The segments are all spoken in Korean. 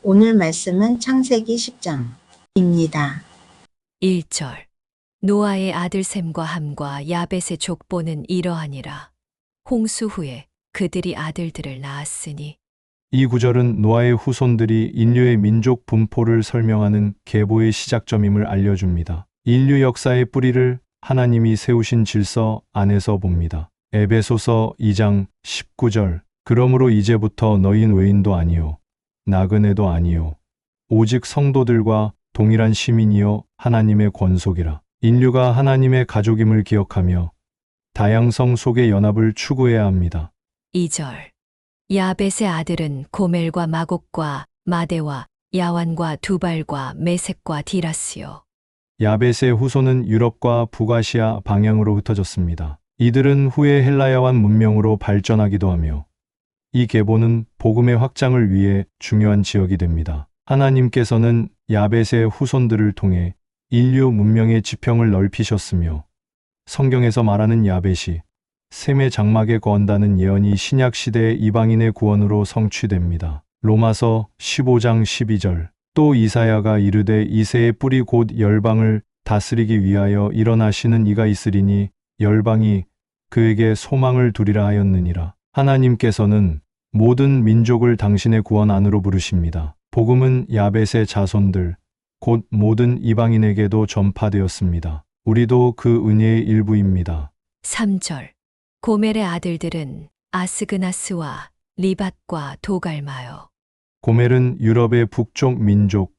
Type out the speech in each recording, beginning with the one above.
오늘 말씀은 창세기 10장입니다. 1절. 노아의 아들 셈과 함과 야벳의 족보는 이러하니라. 홍수 후에 그들이 아들들을 낳았으니. 이 구절은 노아의 후손들이 인류의 민족 분포를 설명하는 계보의 시작점임을 알려줍니다. 인류 역사의 뿌리를 하나님이 세우신 질서 안에서 봅니다. 에베소서 2장 19절. 그러므로 이제부터 너희는 외인도 아니요 나그네도 아니요 오직 성도들과 동일한 시민이요 하나님의 권속이라. 인류가 하나님의 가족임을 기억하며 다양성 속의 연합을 추구해야 합니다. 2절. 야벳의 아들은 고멜과 마곡과 마대와 야완과 두발과 메색과 디라스요. 야벳의 후손은 유럽과 북아시아 방향으로 흩어졌습니다. 이들은 후에 헬라야완 문명으로 발전하기도 하며 이 계보는 복음의 확장을 위해 중요한 지역이 됩니다. 하나님께서는 야벳의 후손들을 통해 인류 문명의 지평을 넓히셨으며 성경에서 말하는 야벳이 셈의 장막에 거한다는 예언이 신약 시대의 이방인의 구원으로 성취됩니다. 로마서 15장 12절. 또 이사야가 이르되 이새의 뿌리 곧 열방을 다스리기 위하여 일어나시는 이가 있으리니 열방이 그에게 소망을 두리라 하였느니라. 하나님께서는 모든 민족을 당신의 구원 안으로 부르십니다. 복음은 야벳의 자손들, 곧 모든 이방인에게도 전파되었습니다. 우리도 그 은혜의 일부입니다. 3절. 고멜의 아들들은 아스그나스와 리밧과 도갈마요. 고멜은 유럽의 북쪽 민족,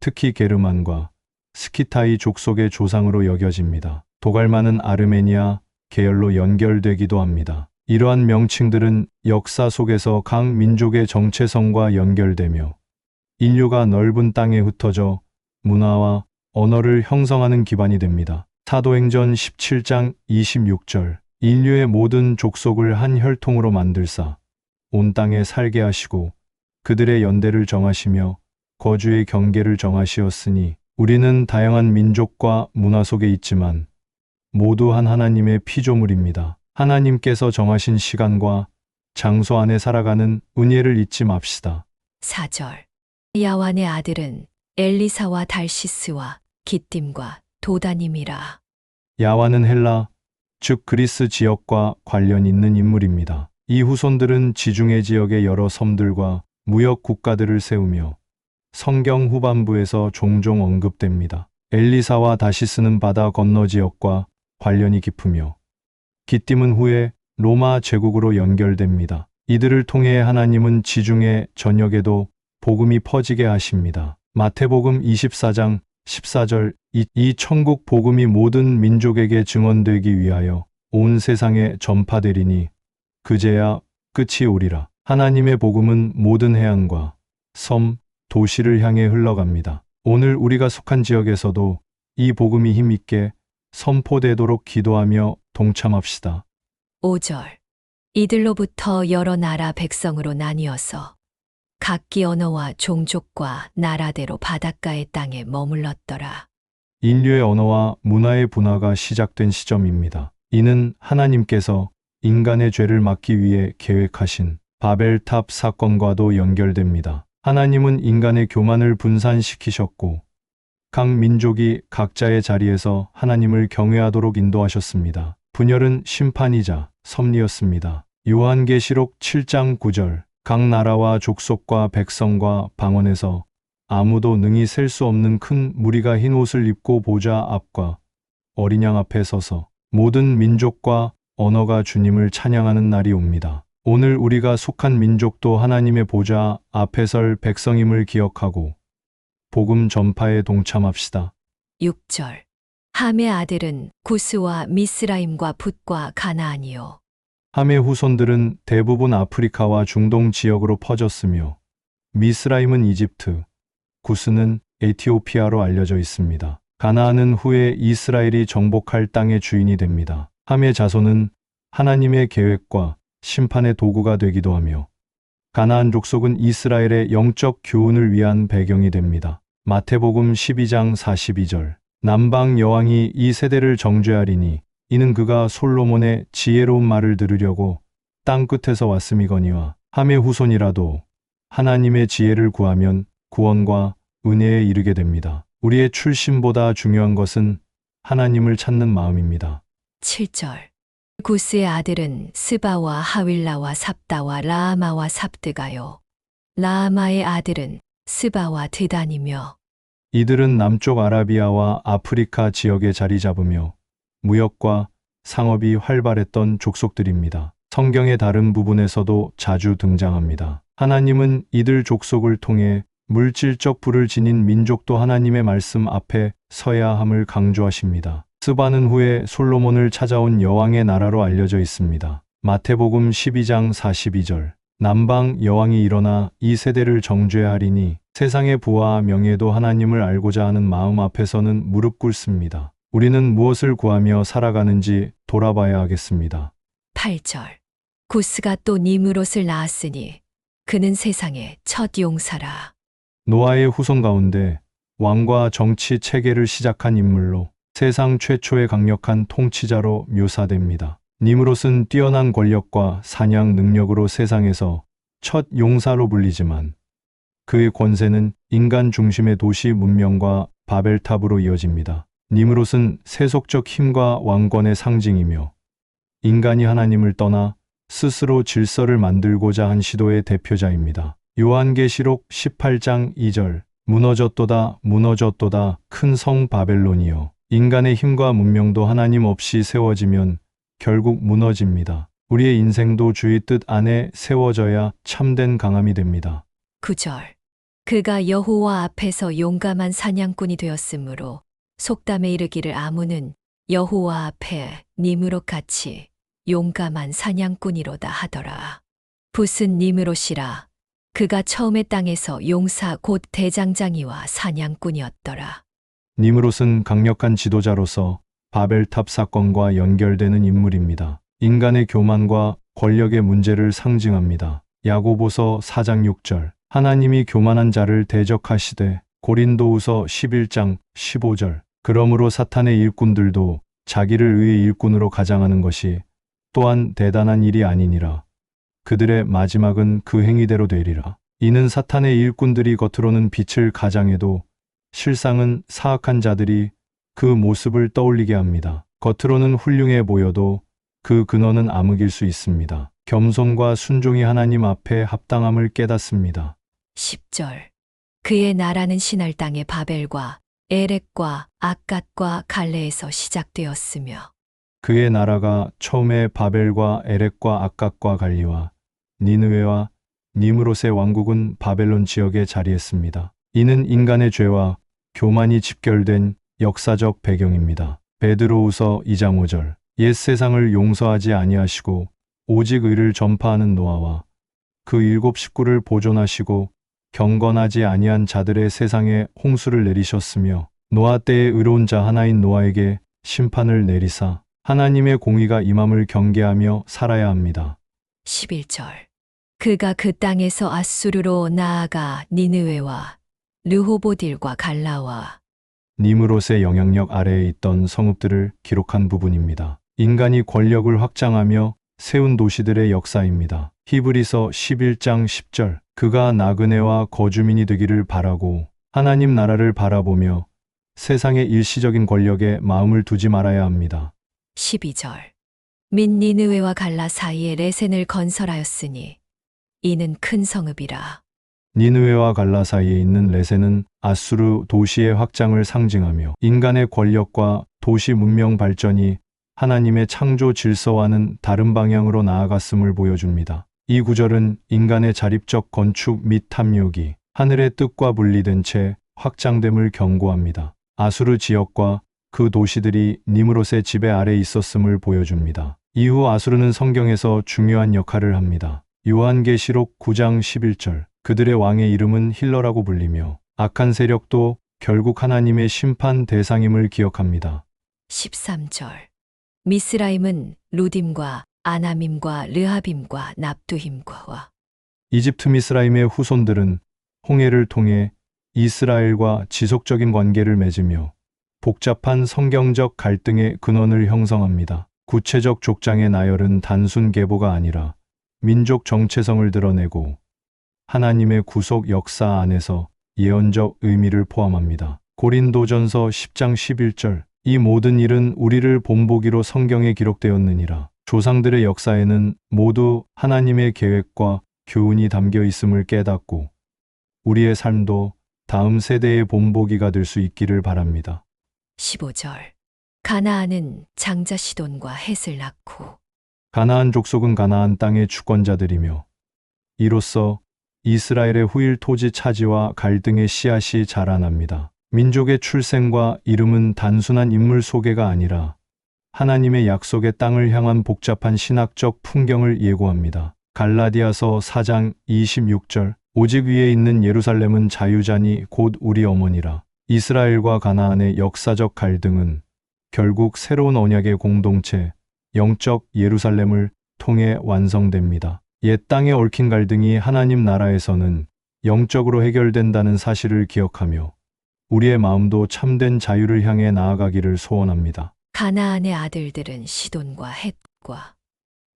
특히 게르만과 스키타이 족속의 조상으로 여겨집니다. 도갈마는 아르메니아 계열로 연결되기도 합니다. 이러한 명칭들은 역사 속에서 각 민족의 정체성과 연결되며 인류가 넓은 땅에 흩어져 문화와 언어를 형성하는 기반이 됩니다. 사도행전 17장 26절. 인류의 모든 족속을 한 혈통으로 만들사 온 땅에 살게 하시고 그들의 연대를 정하시며 거주의 경계를 정하시었으니 우리는 다양한 민족과 문화 속에 있지만 모두 한 하나님의 피조물입니다. 하나님께서 정하신 시간과 장소 안에 살아가는 은혜를 잊지 맙시다. 4절. 야완의 아들은 엘리사와 달시스와 기띔과 도다님이라. 야완은 헬라, 즉 그리스 지역과 관련 있는 인물입니다. 이 후손들은 지중해 지역의 여러 섬들과 무역 국가들을 세우며 성경 후반부에서 종종 언급됩니다. 엘리사와 다시스는 바다 건너 지역과 관련이 깊으며 기띔은 후에 로마 제국으로 연결됩니다. 이들을 통해 하나님은 지중해 전역에도 복음이 퍼지게 하십니다. 마태복음 24장 14절. 이 천국 복음이 모든 민족에게 증언되기 위하여 온 세상에 전파되리니 그제야 끝이 오리라. 하나님의 복음은 모든 해안과 섬, 도시를 향해 흘러갑니다. 오늘 우리가 속한 지역에서도 이 복음이 힘있게 선포되도록 기도하며 동참합시다. 5절. 이들로부터 여러 나라 백성으로 나뉘어서 각기 언어와 종족과 나라대로 바닷가의 땅에 머물렀더라. 인류의 언어와 문화의 분화가 시작된 시점입니다. 이는 하나님께서 인간의 죄를 막기 위해 계획하신 바벨탑 사건과도 연결됩니다. 하나님은 인간의 교만을 분산시키셨고 각 민족이 각자의 자리에서 하나님을 경외하도록 인도하셨습니다. 분열은 심판이자 섭리였습니다. 요한계시록 7장 9절. 각 나라와 족속과 백성과 방언에서 아무도 능히 셀 수 없는 큰 무리가 흰 옷을 입고 보좌 앞과 어린 양 앞에 서서 모든 민족과 언어가 주님을 찬양하는 날이 옵니다. 오늘 우리가 속한 민족도 하나님의 보좌 앞에 설 백성임을 기억하고 복음 전파에 동참합시다. 6절. 함의 아들은 구스와 미스라임과 붓과 가나안이요. 함의 후손들은 대부분 아프리카와 중동 지역으로 퍼졌으며 미스라임은 이집트, 구스는 에티오피아로 알려져 있습니다. 가나안은 후에 이스라엘이 정복할 땅의 주인이 됩니다. 함의 자손은 하나님의 계획과 심판의 도구가 되기도 하며 가나안 족속은 이스라엘의 영적 교훈을 위한 배경이 됩니다. 마태복음 12장 42절. 남방 여왕이 이 세대를 정죄하리니 이는 그가 솔로몬의 지혜로운 말을 들으려고 땅 끝에서 왔음이거니와 함의 후손이라도 하나님의 지혜를 구하면 구원과 은혜에 이르게 됩니다. 우리의 출신보다 중요한 것은 하나님을 찾는 마음입니다. 7절. 구스의 아들은 스바와 하윌라와 삽다와 라아마와 삽드가요. 라아마의 아들은 스바와 드단이며 이들은 남쪽 아라비아와 아프리카 지역에 자리 잡으며 무역과 상업이 활발했던 족속들입니다. 성경의 다른 부분에서도 자주 등장합니다. 하나님은 이들 족속을 통해 물질적 부를 지닌 민족도 하나님의 말씀 앞에 서야 함을 강조하십니다. 스바는 후에 솔로몬을 찾아온 여왕의 나라로 알려져 있습니다. 마태복음 12장 42절. 남방 여왕이 일어나 이 세대를 정죄하리니 세상의 부와 명예도 하나님을 알고자 하는 마음 앞에서는 무릎 꿇습니다. 우리는 무엇을 구하며 살아가는지 돌아봐야 하겠습니다. 8절. 구스가 또 니므롯을 낳았으니 그는 세상의 첫 용사라. 노아의 후손 가운데 왕과 정치 체계를 시작한 인물로 세상 최초의 강력한 통치자로 묘사됩니다. 니므롯은 뛰어난 권력과 사냥 능력으로 세상에서 첫 용사로 불리지만 그의 권세는 인간 중심의 도시 문명과 바벨탑으로 이어집니다. 니므롯은 세속적 힘과 왕권의 상징이며 인간이 하나님을 떠나 스스로 질서를 만들고자 한 시도의 대표자입니다. 요한계시록 18장 2절. 무너졌도다 무너졌도다 큰 성 바벨론이여. 인간의 힘과 문명도 하나님 없이 세워지면 결국 무너집니다. 우리의 인생도 주의 뜻 안에 세워져야 참된 강함이 됩니다. 9절. 그가 여호와 앞에서 용감한 사냥꾼이 되었으므로 속담에 이르기를 아무는 여호와 앞에 니므롯 같이 용감한 사냥꾼이로다 하더라. 붓은 니므롯이라. 그가 처음에 땅에서 용사 곧 대장장이와 사냥꾼이었더라. 니므롯은 강력한 지도자로서 바벨탑 사건과 연결되는 인물입니다. 인간의 교만과 권력의 문제를 상징합니다. 야고보서 4장 6절. 하나님이 교만한 자를 대적하시되 고린도후서 11장 15절. 그러므로 사탄의 일꾼들도 자기를 의의 일꾼으로 가장하는 것이 또한 대단한 일이 아니니라. 그들의 마지막은 그 행위대로 되리라. 이는 사탄의 일꾼들이 겉으로는 빛을 가장해도 실상은 사악한 자들이 그 모습을 떠올리게 합니다. 겉으로는 훌륭해 보여도 그 근원은 암흑일 수 있습니다. 겸손과 순종이 하나님 앞에 합당함을 깨닫습니다. 10절. 그의 나라는 신할 땅의 바벨과 에렉과 악갓과 갈레에서 시작되었으며 그의 나라가 처음에 바벨과 에렉과 악갓과 갈리와 니느웨와 니므롯의 왕국은 바벨론 지역에 자리했습니다. 이는 인간의 죄와 교만이 집결된 역사적 배경입니다. 베드로후서 2장 5절. 옛 세상을 용서하지 아니하시고 오직 의를 전파하는 노아와 그 7 식구를 보존하시고 경건하지 아니한 자들의 세상에 홍수를 내리셨으며 노아 때의 의로운 자 하나인 노아에게 심판을 내리사 하나님의 공의가 임함을 경계하며 살아야 합니다. 11절. 그가 그 땅에서 아수르로 나아가 니느웨와 르호보딜과 갈라와 니므롯의 영향력 아래에 있던 성읍들을 기록한 부분입니다. 인간이 권력을 확장하며 세운 도시들의 역사입니다. 히브리서 11장 10절. 그가 나그네와 거주민이 되기를 바라고 하나님 나라를 바라보며 세상의 일시적인 권력에 마음을 두지 말아야 합니다. 12절. 민 니느웨와 갈라 사이에 레센을 건설하였으니 이는 큰 성읍이라. 니느웨와 갈라 사이에 있는 레센은 아수르 도시의 확장을 상징하며 인간의 권력과 도시 문명 발전이 하나님의 창조 질서와는 다른 방향으로 나아갔음을 보여줍니다. 이 구절은 인간의 자립적 건축 및 탐욕이 하늘의 뜻과 분리된 채 확장됨을 경고합니다. 아수르 지역과 그 도시들이 니므롯의 지배 아래 있었음을 보여줍니다. 이후 아수르는 성경에서 중요한 역할을 합니다. 요한계시록 9장 11절. 그들의 왕의 이름은 힐러라고 불리며 악한 세력도 결국 하나님의 심판 대상임을 기억합니다. 13절. 미스라임은 루딤과 아나밈과 르하빔과 납두힘과 이집트 미스라임의 후손들은 홍해를 통해 이스라엘과 지속적인 관계를 맺으며 복잡한 성경적 갈등의 근원을 형성합니다. 구체적 족장의 나열은 단순 계보가 아니라 민족 정체성을 드러내고 하나님의 구속 역사 안에서 예언적 의미를 포함합니다. 고린도전서 10장 11절 이 모든 일은 우리를 본보기로 성경에 기록되었느니라. 조상들의 역사에는 모두 하나님의 계획과 교훈이 담겨 있음을 깨닫고 우리의 삶도 다음 세대의 본보기가 될 수 있기를 바랍니다. 15절. 가나안은 장자 시돈과 헷을 낳고 가나안 족속은 가나안 땅의 주권자들이며 이로써 이스라엘의 후일 토지 차지와 갈등의 씨앗이 자라납니다. 민족의 출생과 이름은 단순한 인물 소개가 아니라 하나님의 약속의 땅을 향한 복잡한 신학적 풍경을 예고합니다. 갈라디아서 4장 26절 오직 위에 있는 예루살렘은 자유자니 곧 우리 어머니라. 이스라엘과 가나안의 역사적 갈등은 결국 새로운 언약의 공동체, 영적 예루살렘을 통해 완성됩니다. 옛 땅에 얽힌 갈등이 하나님 나라에서는 영적으로 해결된다는 사실을 기억하며 우리의 마음도 참된 자유를 향해 나아가기를 소원합니다. 가나안의 아들들은 시돈과 헷과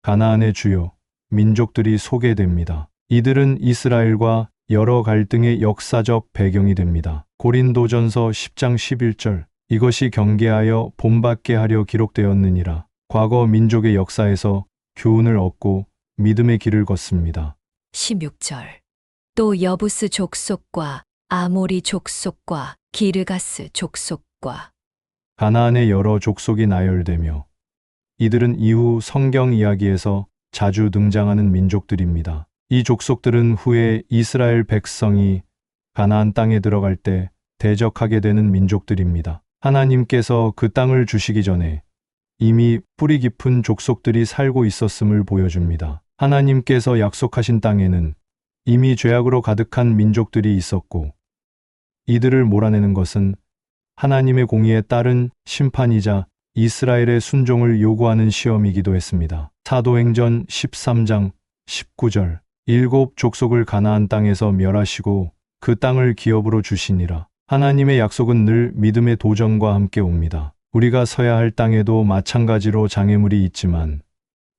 가나안의 주요 민족들이 소개됩니다. 이들은 이스라엘과 여러 갈등의 역사적 배경이 됩니다. 고린도전서 10장 11절 이것이 경계하여 본받게 하려 기록되었느니라. 과거 민족의 역사에서 교훈을 얻고 믿음의 길을 걷습니다. 16절. 또 여부스 족속과 아모리 족속과 기르가스 족속과 가나안의 여러 족속이 나열되며 이들은 이후 성경 이야기에서 자주 등장하는 민족들입니다. 이 족속들은 후에 이스라엘 백성이 가나안 땅에 들어갈 때 대적하게 되는 민족들입니다. 하나님께서 그 땅을 주시기 전에 이미 뿌리 깊은 족속들이 살고 있었음을 보여줍니다. 하나님께서 약속하신 땅에는 이미 죄악으로 가득한 민족들이 있었고 이들을 몰아내는 것은 하나님의 공의에 따른 심판이자 이스라엘의 순종을 요구하는 시험이기도 했습니다. 사도행전 13장 19절 일곱 족속을 가나안 땅에서 멸하시고 그 땅을 기업으로 주시니라. 하나님의 약속은 늘 믿음의 도전과 함께 옵니다. 우리가 서야 할 땅에도 마찬가지로 장애물이 있지만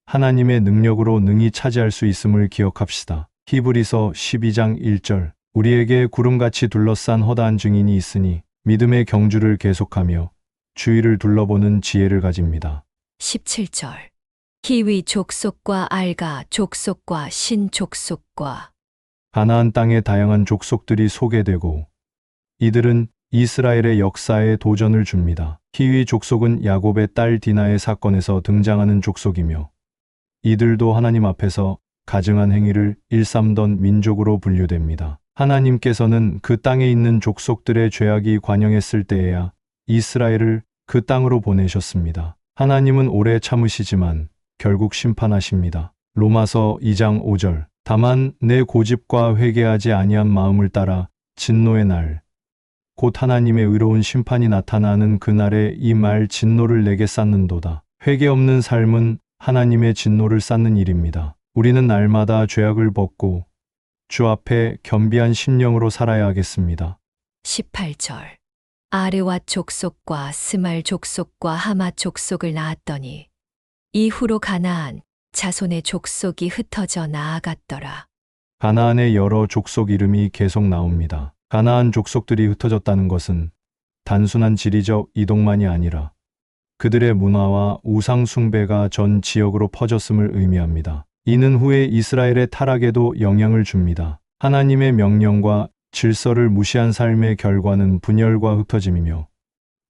하나님의 능력으로 능히 차지할 수 있음을 기억합시다. 히브리서 12장 1절 우리에게 구름같이 둘러싼 허다한 증인이 있으니 믿음의 경주를 계속하며 주위를 둘러보는 지혜를 가집니다. 17절. 히위 족속과 알가 족속과 신 족속과 가나안 땅의 다양한 족속들이 소개되고 이들은 이스라엘의 역사에 도전을 줍니다. 히위 족속은 야곱의 딸 디나의 사건에서 등장하는 족속이며 이들도 하나님 앞에서 가증한 행위를 일삼던 민족으로 분류됩니다. 하나님께서는 그 땅에 있는 족속들의 죄악이 관영했을 때에야 이스라엘을 그 땅으로 보내셨습니다. 하나님은 오래 참으시지만 결국 심판하십니다. 로마서 2장 5절 다만 내 고집과 회개하지 아니한 마음을 따라 진노의 날 곧 하나님의 의로운 심판이 나타나는 그날에 이 말 진노를 내게 쌓는도다. 회개 없는 삶은 하나님의 진노를 쌓는 일입니다. 우리는 날마다 죄악을 벗고 주 앞에 겸비한 심령으로 살아야 하겠습니다. 18절. 아르와 족속과 스말 족속과 하마 족속을 낳았더니 이후로 가나안 자손의 족속이 흩어져 나아갔더라. 가나안의 여러 족속 이름이 계속 나옵니다. 가나안 족속들이 흩어졌다는 것은 단순한 지리적 이동만이 아니라 그들의 문화와 우상 숭배가 전 지역으로 퍼졌음을 의미합니다. 이는 후에 이스라엘의 타락에도 영향을 줍니다. 하나님의 명령과 질서를 무시한 삶의 결과는 분열과 흩어짐이며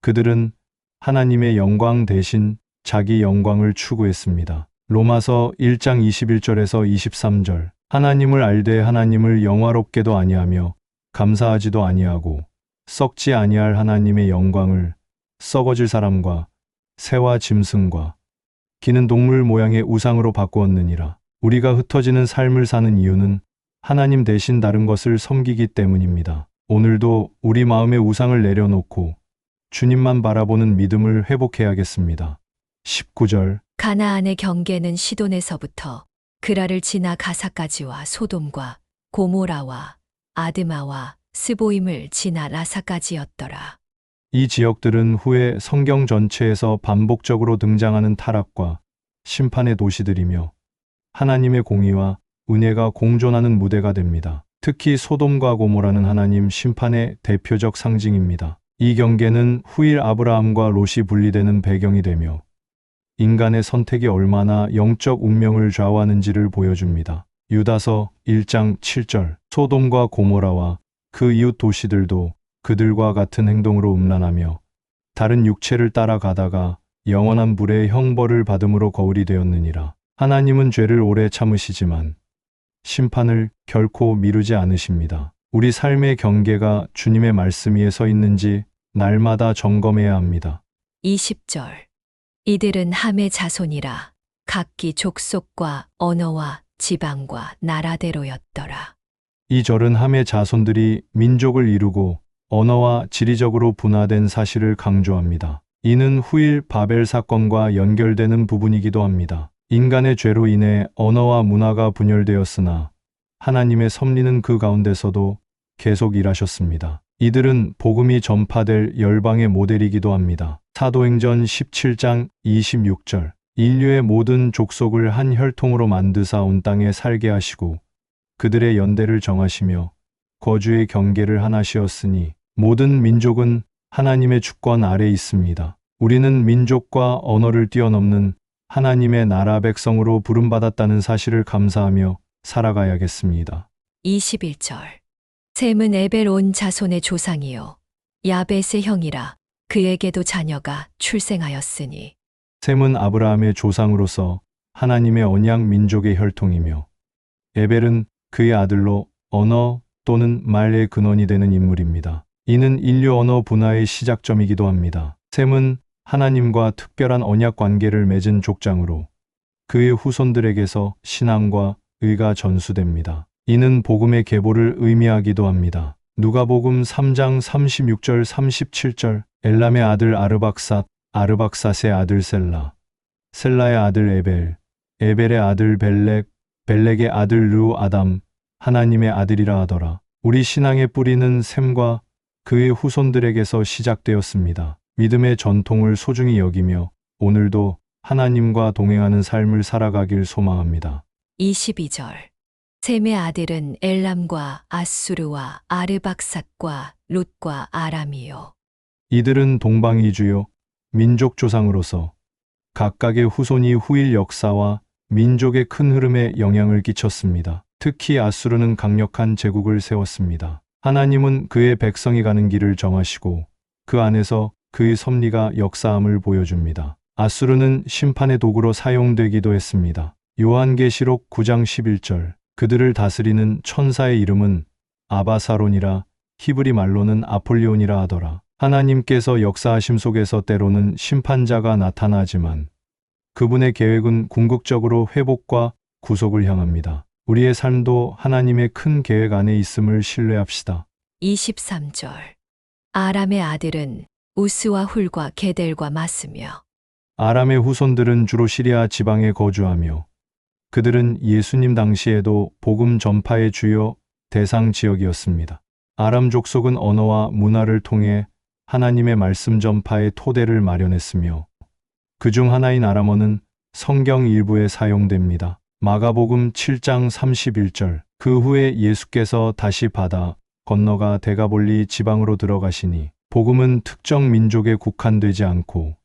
그들은 하나님의 영광 대신 자기 영광을 추구했습니다. 로마서 1장 21절에서 23절 하나님을 알되 하나님을 영화롭게도 아니하며 감사하지도 아니하고 썩지 아니할 하나님의 영광을 썩어질 사람과 새와 짐승과 기는 동물 모양의 우상으로 바꾸었느니라. 우리가 흩어지는 삶을 사는 이유는 하나님 대신 다른 것을 섬기기 때문입니다. 오늘도 우리 마음의 우상을 내려놓고 주님만 바라보는 믿음을 회복해야겠습니다. 19절 가나안의 경계는 시돈에서부터 그라를 지나 가사까지와 소돔과 고모라와 아드마와 스보임을 지나 라사까지였더라. 이 지역들은 후에 성경 전체에서 반복적으로 등장하는 타락과 심판의 도시들이며 하나님의 공의와 은혜가 공존하는 무대가 됩니다. 특히 소돔과 고모라는 하나님 심판의 대표적 상징입니다. 이 경계는 후일 아브라함과 롯이 분리되는 배경이 되며 인간의 선택이 얼마나 영적 운명을 좌우하는지를 보여줍니다. 유다서 1장 7절 소돔과 고모라와 그 이웃 도시들도 그들과 같은 행동으로 음란하며 다른 육체를 따라가다가 영원한 불의 형벌을 받음으로 거울이 되었느니라. 하나님은 죄를 오래 참으시지만 심판을 결코 미루지 않으십니다. 우리 삶의 경계가 주님의 말씀 위에 서 있는지 날마다 점검해야 합니다. 20절 이들은 함의 자손이라 각기 족속과 언어와 지방과 나라대로였더라. 이 절은 함의 자손들이 민족을 이루고 언어와 지리적으로 분화된 사실을 강조합니다. 이는 후일 바벨 사건과 연결되는 부분이기도 합니다. 인간의 죄로 인해 언어와 문화가 분열되었으나 하나님의 섭리는 그 가운데서도 계속 일하셨습니다. 이들은 복음이 전파될 열방의 모델이기도 합니다. 사도행전 17장 26절 인류의 모든 족속을 한 혈통으로 만드사 온 땅에 살게 하시고 그들의 연대를 정하시며 거주의 경계를 하나시었으니 모든 민족은 하나님의 주권 아래 있습니다. 우리는 민족과 언어를 뛰어넘는 하나님의 나라 백성으로 부름받았다는 사실을 감사하며 살아가야겠습니다. 21절 셈은 에벨 온 자손의 조상이요 야벳의 형이라 그에게도 자녀가 출생하였으니 셈은 아브라함의 조상으로서 하나님의 언약 민족의 혈통이며 에벨은 그의 아들로 언어 또는 말의 근원이 되는 인물입니다. 이는 인류 언어 분화의 시작점이기도 합니다. 셈은 하나님과 특별한 언약 관계를 맺은 족장으로 그의 후손들에게서 신앙과 의가 전수됩니다. 이는 복음의 계보를 의미하기도 합니다. 누가복음 3장 36절 37절 엘람의 아들 아르박삿, 아르박삿의 아들 셀라, 셀라의 아들 에벨, 에벨의 아들 벨렉, 벨렉의 아들 르 아담, 하나님의 아들이라 하더라. 우리 신앙의 뿌리는 셈과 그의 후손들에게서 시작되었습니다. 믿음의 전통을 소중히 여기며 오늘도 하나님과 동행하는 삶을 살아가길 소망합니다. 22절 셈의 아들은 엘람과 아수르와 아르박삿과 룻과 아람이요 이들은 동방이주요 민족 조상으로서 각각의 후손이 후일 역사와 민족의 큰 흐름에 영향을 끼쳤습니다. 특히 아수르는 강력한 제국을 세웠습니다. 하나님은 그의 백성이 가는 길을 정하시고 그 안에서 그의 섭리가 역사함을 보여줍니다. 아수르는 심판의 도구로 사용되기도 했습니다. 요한계시록 9장 11절 그들을 다스리는 천사의 이름은 아바사론이라 히브리 말로는 아폴리온이라 하더라. 하나님께서 역사하심 속에서 때로는 심판자가 나타나지만 그분의 계획은 궁극적으로 회복과 구속을 향합니다. 우리의 삶도 하나님의 큰 계획 안에 있음을 신뢰합시다. 23절 아람의 아들은 우스와 훌과 게델과 맞으며 아람의 후손들은 주로 시리아 지방에 거주하며 그들은 예수님 당시에도 복음 전파의 주요 대상 지역이었습니다. 아람 족속은 언어와 문화를 통해 하나님의 말씀 전파의 토대를 마련했으며 그중 하나인 아람어는 성경 일부에 사용됩니다. 마가복음 7장 31절 그 후에 예수께서 다시 바다 건너가 데가볼리 지방으로 들어가시니 복음은 특정 민족에 국한되지 않고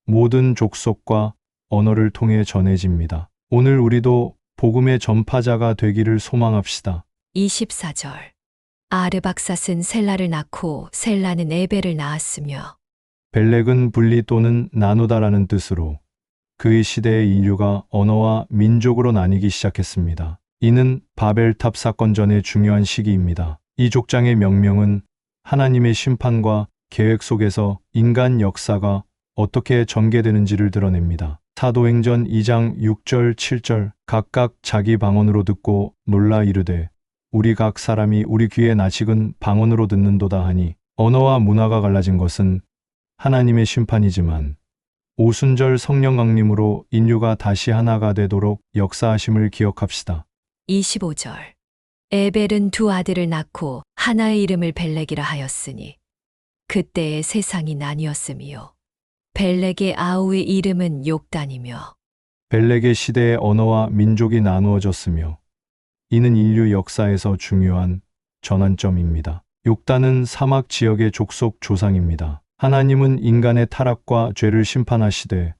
모든 족속과 언어를 통해 전해집니다. 오늘 우리도 복음의 전파자가 되기를 소망합시다. 24절 아르박삿은 셀라를 낳고 셀라는 에벨을 낳았으며 벨렉은 분리 또는 나누다라는 뜻으로 그의 시대의 인류가 언어와 민족으로 나뉘기 시작했습니다. 이는 바벨탑 사건 전의 중요한 시기입니다. 이 족장의 명명은 하나님의 심판과 계획 속에서 인간 역사가 어떻게 전개되는지를 드러냅니다. 사도행전 2장 6절 7절 각각 자기 방언으로 듣고 놀라 이르되 우리 각 사람이 우리 귀에 나직은 방언으로 듣는도다 하니 언어와 문화가 갈라진 것은 하나님의 심판이지만 오순절 성령 강림으로 인류가 다시 하나가 되도록 역사하심을 기억합시다. 25절 에벨은 두 아들을 낳고 하나의 이름을 벨렉이라 하였으니 그때의 세상이 나뉘었으며 벨렉의 아우의 이름은 욕단이며 벨렉의 시대의 언어와 민족이 나누어졌으며 이는 인류 역사에서 중요한 전환점입니다. 욕단은 사막 지역의 족속 조상입니다. 하나님은 인간의 타락과 죄를 심판하시되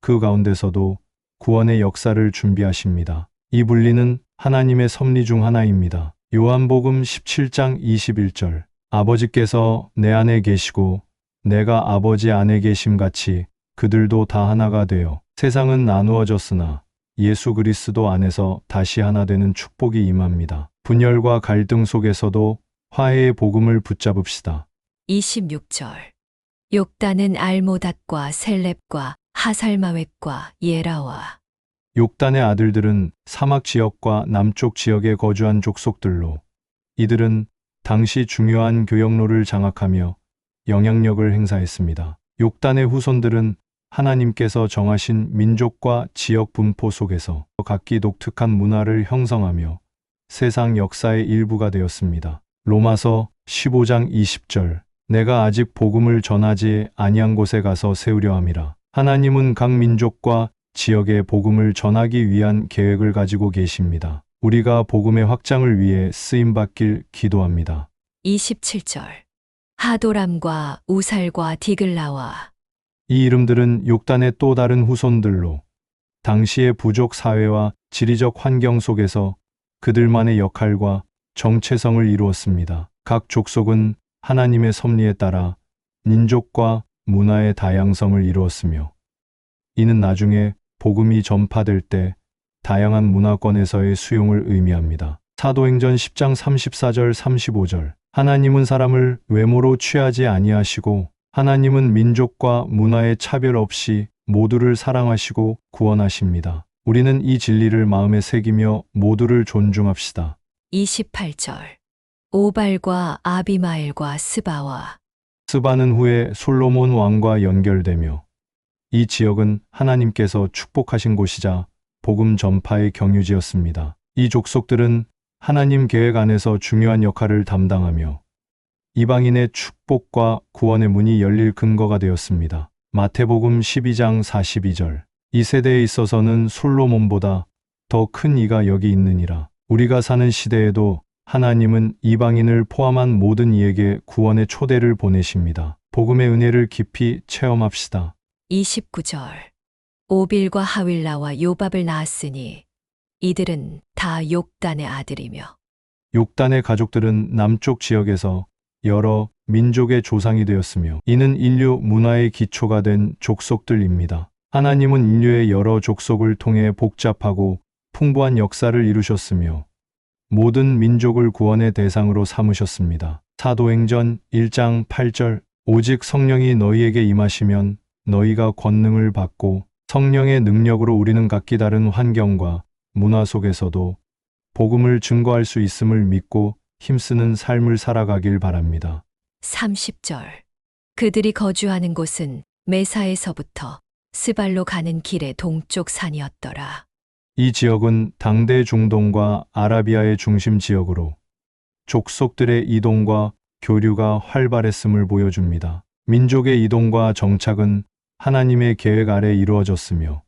그 가운데서도 구원의 역사를 준비하십니다. 이 분리는 하나님의 섭리 중 하나입니다. 요한복음 17장 21절 아버지께서 내 안에 계시고 내가 아버지 안에 계심 같이 그들도 다 하나가 되어 세상은 나누어졌으나 예수 그리스도 안에서 다시 하나 되는 축복이 임합니다. 분열과 갈등 속에서도 화해의 복음을 붙잡읍시다. 26절. 욕단은 알모닷과 셀렙과 하살마웻과 예라와 욕단의 아들들은 사막 지역과 남쪽 지역에 거주한 족속들로 이들은 당시 중요한 교역로를 장악하며 영향력을 행사했습니다. 욕단의 후손들은 하나님께서 정하신 민족과 지역 분포 속에서 각기 독특한 문화를 형성하며 세상 역사의 일부가 되었습니다. 로마서 15장 20절 내가 아직 복음을 전하지 아니한 곳에 가서 세우려 함이라. 하나님은 각 민족과 지역에 복음을 전하기 위한 계획을 가지고 계십니다. 우리가 복음의 확장을 위해 쓰임받길 기도합니다. 27절. 하도람과 우살과 디글라와 이 이름들은 욕단의 또 다른 후손들로 당시의 부족 사회와 지리적 환경 속에서 그들만의 역할과 정체성을 이루었습니다. 각 족속은 하나님의 섭리에 따라 민족과 문화의 다양성을 이루었으며 이는 나중에 복음이 전파될 때 다양한 문화권에서의 수용을 의미합니다. 사도행전 10장 34절 35절 하나님은 사람을 외모로 취하지 아니하시고 하나님은 민족과 문화의 차별 없이 모두를 사랑하시고 구원하십니다. 우리는 이 진리를 마음에 새기며 모두를 존중합시다. 28절. 오발과 아비마엘과 스바와 스바는 후에 솔로몬 왕과 연결되며 이 지역은 하나님께서 축복하신 곳이자 복음 전파의 경유지였습니다. 이 족속들은 하나님 계획 안에서 중요한 역할을 담당하며 이방인의 축복과 구원의 문이 열릴 근거가 되었습니다. 마태복음 12장 42절 이 세대에 있어서는 솔로몬보다 더 큰 이가 여기 있느니라. 우리가 사는 시대에도 하나님은 이방인을 포함한 모든 이에게 구원의 초대를 보내십니다. 복음의 은혜를 깊이 체험합시다. 29절. 오빌과 하윌라와 요밥을 낳았으니 이들은 다 욕단의 아들이며 욕단의 가족들은 남쪽 지역에서 여러 민족의 조상이 되었으며 이는 인류 문화의 기초가 된 족속들입니다. 하나님은 인류의 여러 족속을 통해 복잡하고 풍부한 역사를 이루셨으며 모든 민족을 구원의 대상으로 삼으셨습니다. 사도행전 1장 8절 오직 성령이 너희에게 임하시면 너희가 권능을 받고 성령의 능력으로 우리는 각기 다른 환경과 문화 속에서도 복음을 증거할 수 있음을 믿고 힘쓰는 삶을 살아가길 바랍니다. 30절. 그들이 거주하는 곳은 메사에서부터 스발로 가는 길의 동쪽 산이었더라. 이 지역은 당대 중동과 아라비아의 중심 지역으로 족속들의 이동과 교류가 활발했음을 보여줍니다. 민족의 이동과 정착은 하나님의 계획 아래 이루어졌으며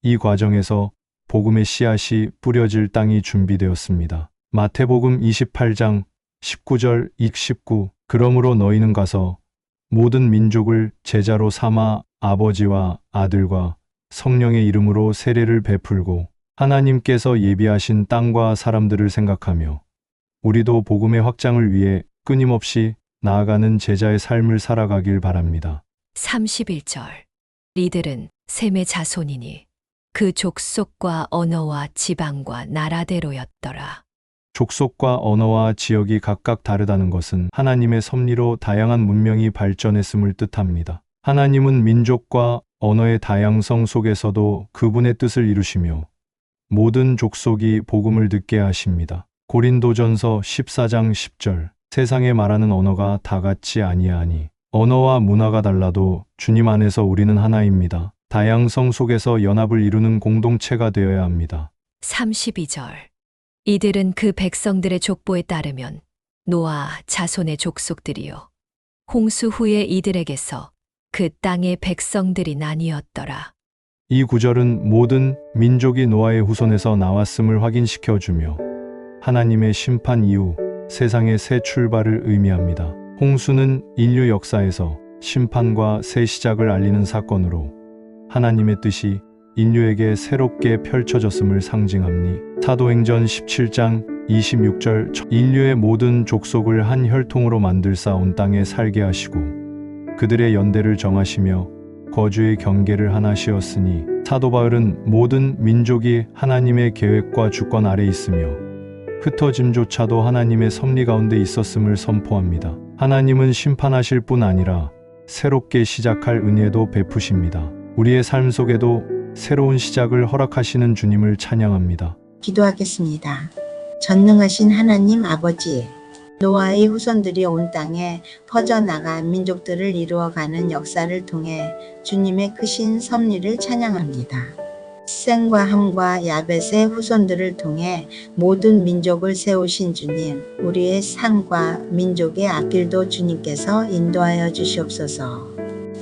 이 과정에서 복음의 씨앗이 뿌려질 땅이 준비되었습니다. 마태복음 28장 19절 29 그러므로 너희는 가서 모든 민족을 제자로 삼아 아버지와 아들과 성령의 이름으로 세례를 베풀고 하나님께서 예비하신 땅과 사람들을 생각하며 우리도 복음의 확장을 위해 끊임없이 나아가는 제자의 삶을 살아가길 바랍니다. 31절. 이들은 셈의 자손이니 그 족속과 언어와 지방과 나라대로였더라. 족속과 언어와 지역이 각각 다르다는 것은 하나님의 섭리로 다양한 문명이 발전했음을 뜻합니다. 하나님은 민족과 언어의 다양성 속에서도 그분의 뜻을 이루시며 모든 족속이 복음을 듣게 하십니다. 고린도전서 14장 10절 세상에 말하는 언어가 다 같이 아니하니 언어와 문화가 달라도 주님 안에서 우리는 하나입니다. 다양성 속에서 연합을 이루는 공동체가 되어야 합니다. 32절. 이들은 그 백성들의 족보에 따르면 노아 자손의 족속들이요 홍수 후에 이들에게서 그 땅의 백성들이 나뉘었더라. 이 구절은 모든 민족이 노아의 후손에서 나왔음을 확인시켜 주며 하나님의 심판 이후 세상의 새 출발을 의미합니다. 홍수는 인류 역사에서 심판과 새 시작을 알리는 사건으로 하나님의 뜻이 인류에게 새롭게 펼쳐졌음을 상징합니. 사도행전 17장 26절 인류의 모든 족속을 한 혈통으로 만들사 온 땅에 살게 하시고 그들의 연대를 정하시며 거주의 경계를 하나시었으니 사도 바울은 모든 민족이 하나님의 계획과 주권 아래 있으며 흩어짐조차도 하나님의 섭리 가운데 있었음을 선포합니다. 하나님은 심판하실 뿐 아니라 새롭게 시작할 은혜도 베푸십니다. 우리의 삶 속에도 새로운 시작을 허락하시는 주님을 찬양합니다. 기도하겠습니다. 전능하신 하나님 아버지, 노아의 후손들이 온 땅에 퍼져나가 민족들을 이루어가는 역사를 통해 주님의 크신 섭리를 찬양합니다. 셈과 함과 야벳의 후손들을 통해 모든 민족을 세우신 주님, 우리의 삶과 민족의 앞길도 주님께서 인도하여 주시옵소서.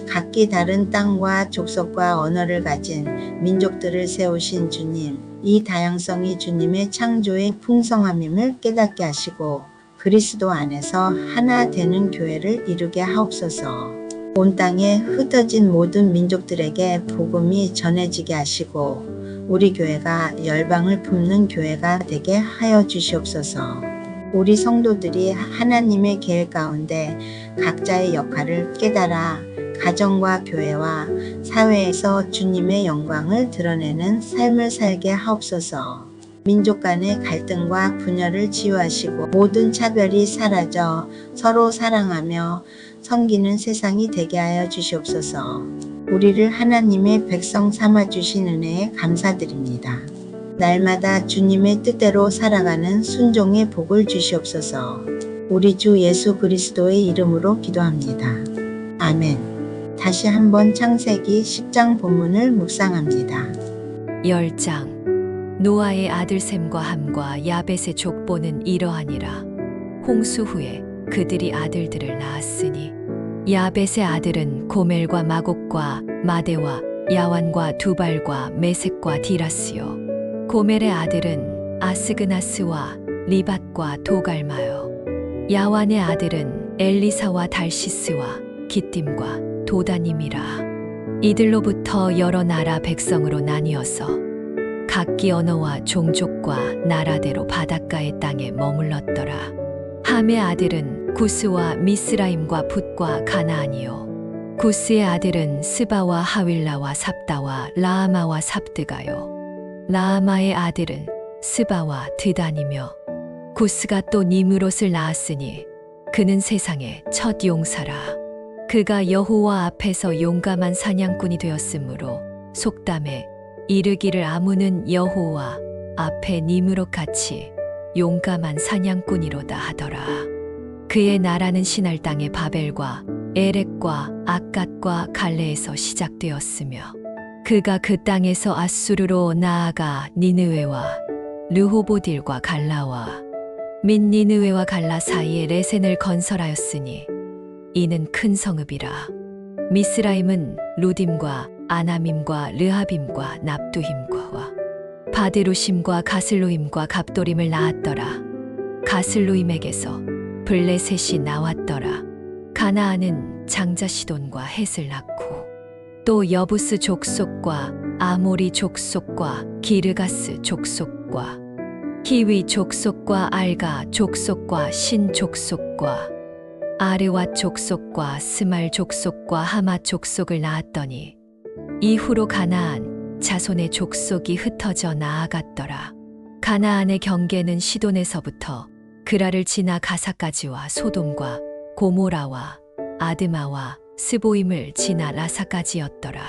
각기 다른 땅과 족속과 언어를 가진 민족들을 세우신 주님, 이 다양성이 주님의 창조의 풍성함임을 깨닫게 하시고 그리스도 안에서 하나 되는 교회를 이루게 하옵소서. 온 땅에 흩어진 모든 민족들에게 복음이 전해지게 하시고 우리 교회가 열방을 품는 교회가 되게 하여 주시옵소서. 우리 성도들이 하나님의 계획 가운데 각자의 역할을 깨달아 가정과 교회와 사회에서 주님의 영광을 드러내는 삶을 살게 하옵소서. 민족 간의 갈등과 분열을 치유하시고 모든 차별이 사라져 서로 사랑하며 섬기는 세상이 되게 하여 주시옵소서. 우리를 하나님의 백성 삼아 주신 은혜에 감사드립니다. 날마다 주님의 뜻대로 살아가는 순종의 복을 주시옵소서. 우리 주 예수 그리스도의 이름으로 기도합니다. 아멘. 다시 한번 창세기 10장 본문을 묵상합니다. 10장 노아의 아들 셈과 함과 야벳의 족보는 이러하니라. 홍수 후에 그들이 아들들을 낳았으니 야벳의 아들은 고멜과 마곡과 마대와 야완과 두발과 메색과 디라스요. 고멜의 아들은 아스그나스와 리밧과 도갈마요. 야완의 아들은 엘리사와 달시스와 기띔과 도다님이라. 이들로부터 여러 나라 백성으로 나뉘어서 각기 언어와 종족과 나라대로 바닷가의 땅에 머물렀더라. 함의 아들은 구스와 미스라임과 붓과 가나안이요. 구스의 아들은 스바와 하윌라와 삽다와 라아마와 삽드가요. 라아마의 아들은 스바와 드단이며 구스가 또 니므롯을 낳았으니 그는 세상의 첫 용사라. 그가 여호와 앞에서 용감한 사냥꾼이 되었으므로 속담에 이르기를 아무는 여호와 앞에 니므롯같이 용감한 사냥꾼이로다 하더라. 그의 나라는 시날 땅의 바벨과 에렉과 아갓과 갈레에서 시작되었으며 그가 그 땅에서 아수르로 나아가 니느웨와 르호보딜과 갈라와 및 니느웨와 갈라 사이에 레센을 건설하였으니 이는 큰 성읍이라. 미스라임은 루딤과 아나밈과 르하빔과 납두힘과 바데루심과 가슬로임과 갑도림을 낳았더라. 가슬로임에게서 블레셋이 나왔더라. 가나안은 장자 시돈과 헷을 낳고 또 여부스 족속과 아모리 족속과 기르가스 족속과 히위 족속과 알가 족속과 신 족속과 아르왓 족속과 스말 족속과 하마 족속을 낳았더니 이후로 가나안 자손의 족속이 흩어져 나아갔더라. 가나안의 경계는 시돈에서부터 그라를 지나 가사까지와 소돔과 고모라와 아드마와 스보임을 지나 라사까지였더라.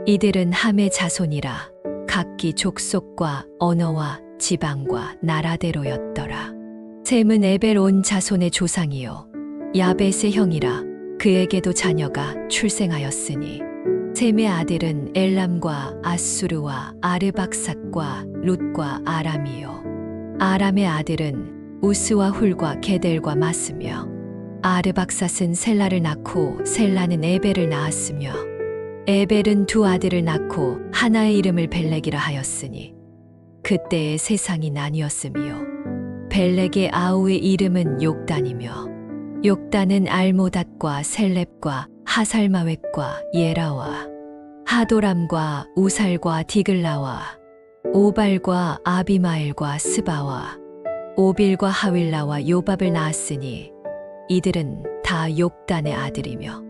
이들은 함의 자손이라 각기 족속과 언어와 지방과 나라대로였더라. 셈은 에벨 온 자손의 조상이요 야벳의 형이라 그에게도 자녀가 출생하였으니 셈의 아들은 엘람과 아수르와 아르박삿과 룻과 아람이요. 아람의 아들은 우스와 훌과 게델과 마스며 아르박삿은 셀라를 낳고 셀라는 에벨을 낳았으며 에벨은 두 아들을 낳고 하나의 이름을 벨렉이라 하였으니 그때의 세상이 나뉘었으며 벨렉의 아우의 이름은 욕단이며 욕단은 알모닷과 셀렙과 하살마웻과 예라와 하도람과 우살과 디글라와 오발과 아비마엘과 스바와 오빌과 하윌라와 요밥을 낳았으니 이들은 다 욕단의 아들이며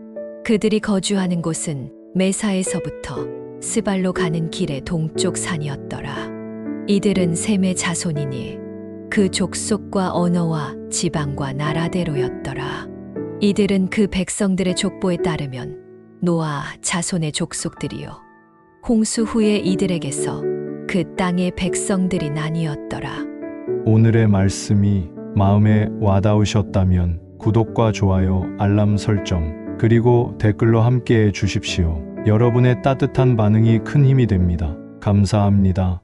그들이 거주하는 곳은 메사에서부터 스발로 가는 길의 동쪽 산이었더라. 이들은 셈의 자손이니 그 족속과 언어와 지방과 나라대로였더라. 이들은 그 백성들의 족보에 따르면 노아 자손의 족속들이요 홍수 후에 이들에게서 그 땅의 백성들이 나뉘었더라. 오늘의 말씀이 마음에 와닿으셨다면 구독과 좋아요, 알람 설정, 그리고 댓글로 함께해 주십시오. 여러분의 따뜻한 반응이 큰 힘이 됩니다. 감사합니다.